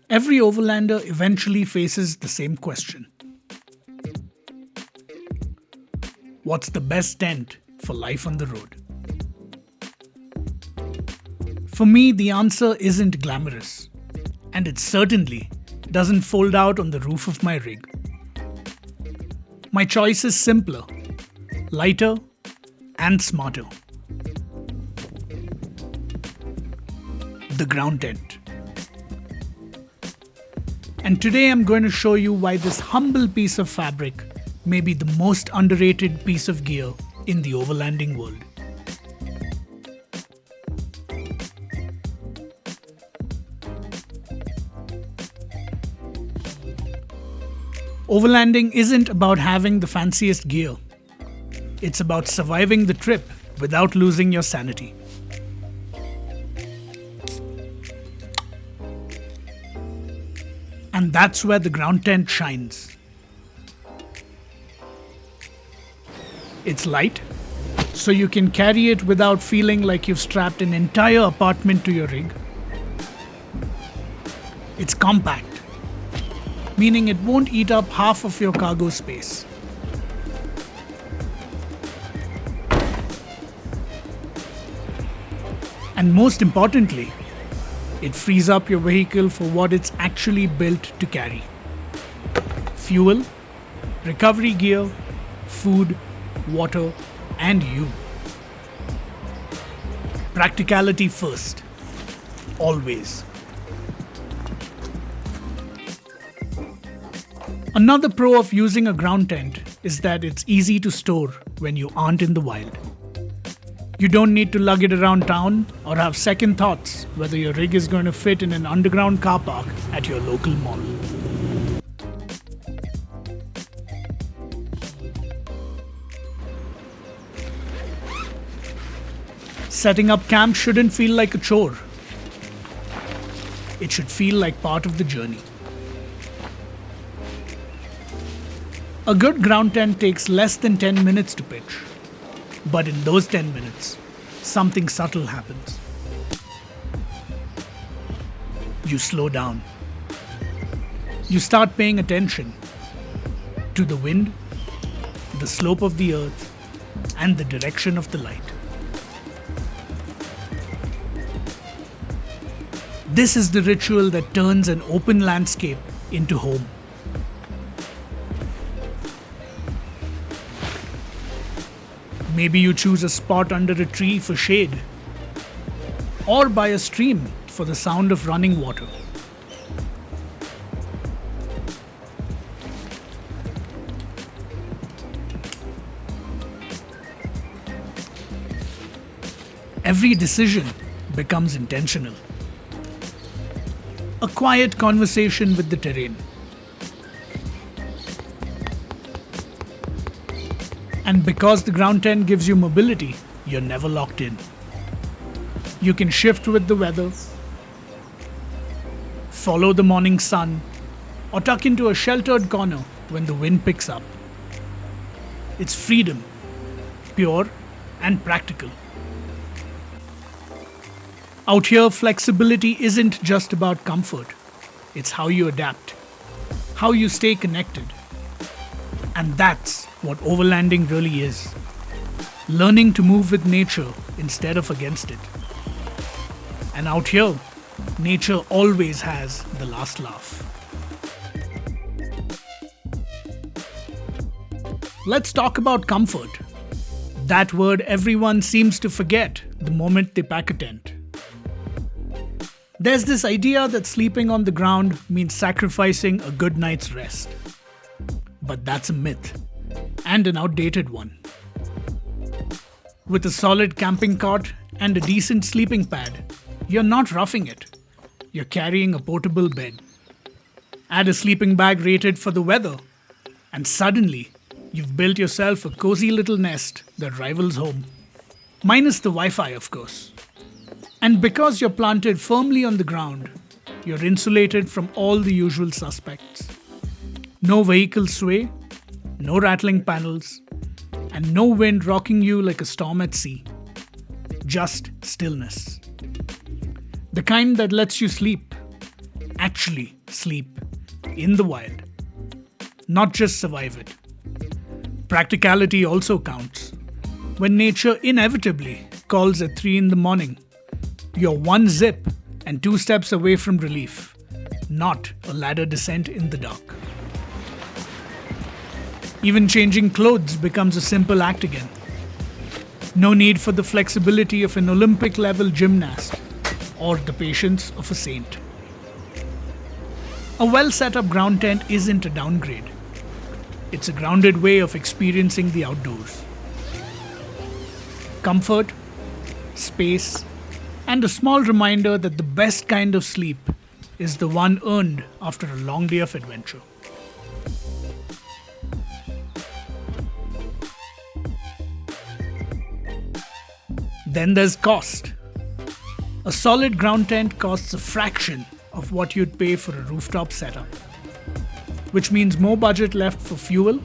Every overlander eventually faces the same question. What's the best tent for life on the road? For me, the answer isn't glamorous, and it certainly doesn't fold out on the roof of my rig. My choice is simpler, lighter, and smarter. The ground tent. And today I'm going to show you why this humble piece of fabric may be the most underrated piece of gear in the overlanding world. Overlanding isn't about having the fanciest gear. It's about surviving the trip without losing your sanity. And that's where the ground tent shines. It's light, so you can carry it without feeling like you've strapped an entire apartment to your rig. It's compact, meaning it won't eat up half of your cargo space. And most importantly, it frees up your vehicle for what it's actually built to carry: fuel, recovery gear, food, water, and you. Practicality first. Always. Another pro of using a ground tent is that it's easy to store when you aren't in the wild. You don't need to lug it around town or have second thoughts whether your rig is going to fit in an underground car park at your local mall. Setting up camp shouldn't feel like a chore. It should feel like part of the journey. A good ground tent takes less than 10 minutes to pitch. But in those 10 minutes, something subtle happens. You slow down. You start paying attention to the wind, the slope of the earth, and the direction of the light. This is the ritual that turns an open landscape into home. Maybe you choose a spot under a tree for shade, or by a stream for the sound of running water. Every decision becomes intentional. A quiet conversation with the terrain. And because the ground tent gives you mobility, you're never locked in. You can shift with the weather, follow the morning sun, or tuck into a sheltered corner when the wind picks up. It's freedom, pure and practical. Out here, flexibility isn't just about comfort. It's how you adapt, how you stay connected. And that's what overlanding really is. Learning to move with nature instead of against it. And out here, nature always has the last laugh. Let's talk about comfort. That word everyone seems to forget the moment they pack a tent. There's this idea that sleeping on the ground means sacrificing a good night's rest. But that's a myth, and an outdated one. With a solid camping cot and a decent sleeping pad, you're not roughing it. You're carrying a portable bed. Add a sleeping bag rated for the weather, and suddenly you've built yourself a cozy little nest that rivals home. Minus the Wi-Fi, of course. And because you're planted firmly on the ground, you're insulated from all the usual suspects. No vehicle sway, no rattling panels, and no wind rocking you like a storm at sea. Just stillness. The kind that lets you sleep, actually sleep, in the wild, not just survive it. Practicality also counts. When nature inevitably calls at 3 in the morning, you're one zip and 2 steps away from relief, not a ladder descent in the dark. Even changing clothes becomes a simple act again. No need for the flexibility of an Olympic-level gymnast or the patience of a saint. A well-set-up ground tent isn't a downgrade. It's a grounded way of experiencing the outdoors. Comfort, space, and a small reminder that the best kind of sleep is the one earned after a long day of adventure. Then there's cost. A solid ground tent costs a fraction of what you'd pay for a rooftop setup, which means more budget left for fuel,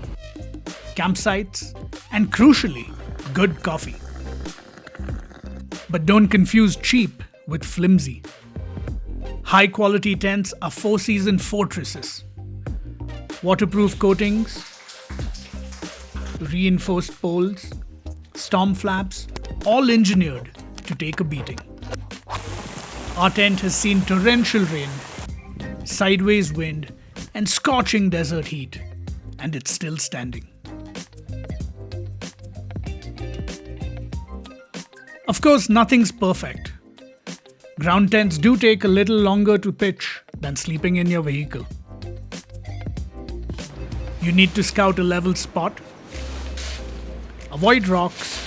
campsites, and crucially, good coffee. But don't confuse cheap with flimsy. High-quality tents are 4-season fortresses. Waterproof coatings, reinforced poles, storm flaps, all engineered to take a beating. Our tent has seen torrential rain, sideways wind, and scorching desert heat, and it's still standing. Of course, nothing's perfect. Ground tents do take a little longer to pitch than sleeping in your vehicle. You need to scout a level spot, avoid rocks,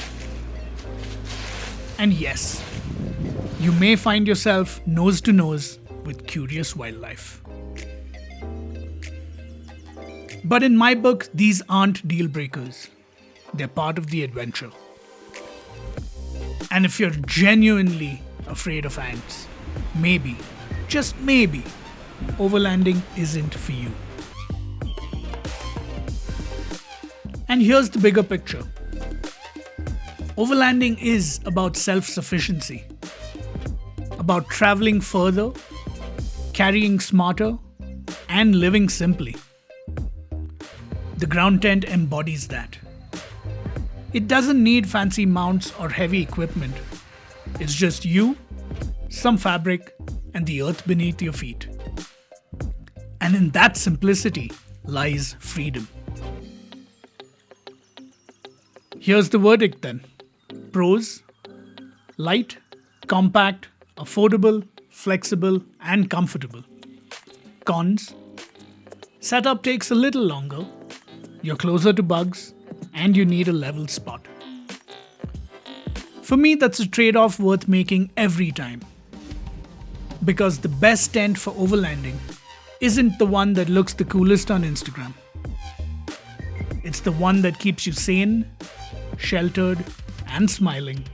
and yes, you may find yourself nose to nose with curious wildlife. But in my book, these aren't deal breakers. They're part of the adventure. And if you're genuinely afraid of ants, maybe, just maybe, overlanding isn't for you. And here's the bigger picture. Overlanding is about self-sufficiency, about traveling further, carrying smarter, and living simply. The ground tent embodies that. It doesn't need fancy mounts or heavy equipment. It's just you, some fabric, and the earth beneath your feet. And in that simplicity lies freedom. Here's the verdict then. Pros: light, compact, affordable, flexible, and comfortable. Cons: setup takes a little longer, you're closer to bugs, and you need a level spot. For me, that's a trade-off worth making every time. Because the best tent for overlanding isn't the one that looks the coolest on Instagram. It's the one that keeps you sane, sheltered, and smiling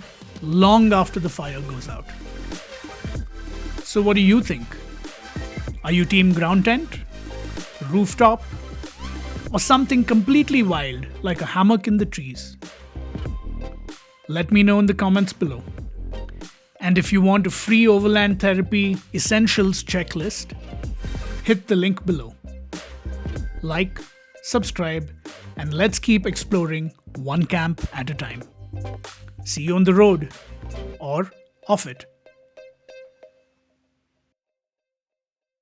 long after the fire goes out. So what do you think? Are you team ground tent, rooftop, or something completely wild like a hammock in the trees? Let me know in the comments below. And if you want a free Overland Therapy Essentials checklist, hit the link below. Like, subscribe, and let's keep exploring one camp at a time. See you on the road or off it.